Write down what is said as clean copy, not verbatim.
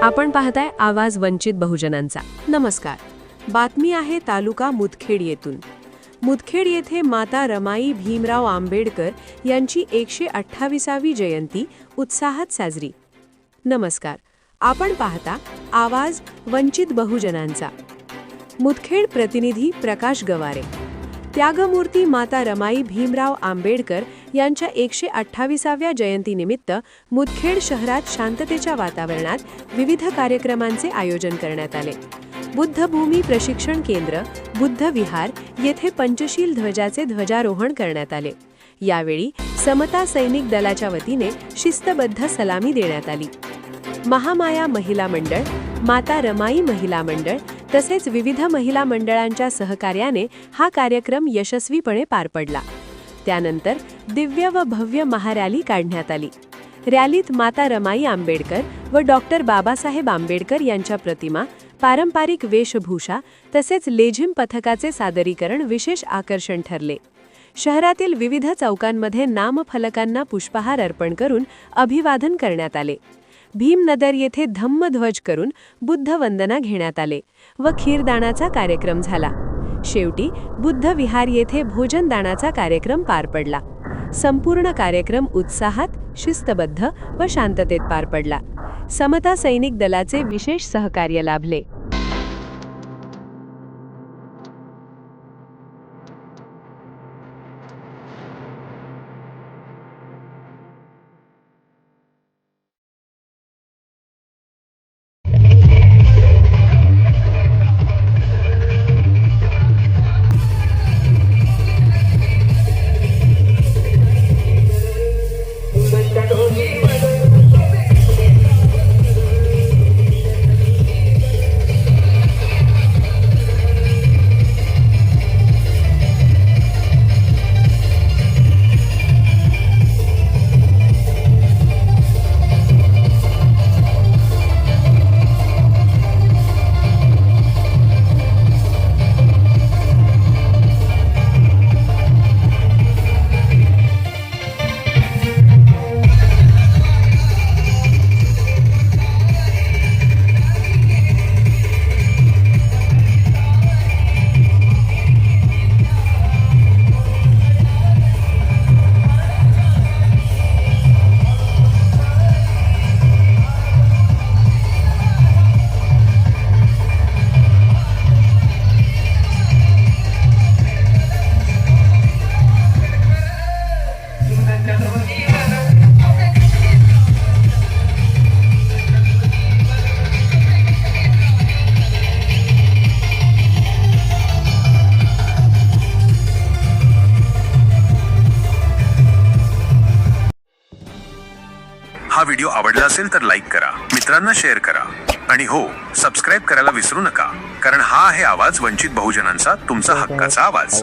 आपण पाहताय आवाज वंचित बहुजनांचा। नमस्कार। बातमी आहे तालुका मुदखेड येथून। मुदखेड येथे माता रमाई भीमराव आंबेडकर यांची 128वी जयंती उत्साहात साजरी। नमस्कार। आपण पाहता आवाज वंचित बहुजनांचा। मुदखेड प्रतिनिधी प्रकाश गवारे। त्यागमूर्ती माता रमाई भीमराव आंबेडकर यांच्या 128व्या जयंतीनिमित्त मुदखेड शहरात शांततेच्या वातावरणात विविध कार्यक्रमांचे आयोजन करण्यात आले। बुद्धभूमी प्रशिक्षण केंद्र बुद्ध विहार येथे पंचशील ध्वजाचे ध्वजारोहण करण्यात आले। यावेळी समता सैनिक दलाच्या वतीने शिस्तबद्ध सलामी देण्यात आली। महामाया महिला मंडळ, माता रमाई महिला मंडळ तसेच विविध महिला मंडळांच्या सहकार्याने हा कार्यक्रम यशस्वीपणे पार पडला। त्यानंतर दिव्य व भव्य महारॅली काढण्यात आली। रॅलीत माता रमाई आंबेडकर व डॉक्टर बाबासाहेब आंबेडकर यांच्या प्रतिमा, पारंपरिक वेशभूषा तसेच लेझिम पथकाचे सादरीकरण विशेष आकर्षण ठरले। शहरातील विविध चौकांमध्ये नामफलकांना पुष्पहार अर्पण करून अभिवादन करण्यात आले। भीमनगर येथे धम्मध्वज करून बुद्ध वंदना घेण्यात आले व खीरदानाचा कार्यक्रम झाला। शेवटी बुद्ध विहार येथे भोजनदानाचा कार्यक्रम पार पडला। संपूर्ण कार्यक्रम उत्साहात, शिस्तबद्ध व शांततेत पार पडला। समता सैनिक दलाचे विशेष सहकार्य लाभले। हा व्हिडिओ आवडला असेल तर लाईक करा, मित्रांना शेअर करा आणि हो, सबस्क्राइब करायला विसरू नका, कारण हा आहे आवाज वंचित बहुजनांचा, तुमचा हक्काचा आवाज।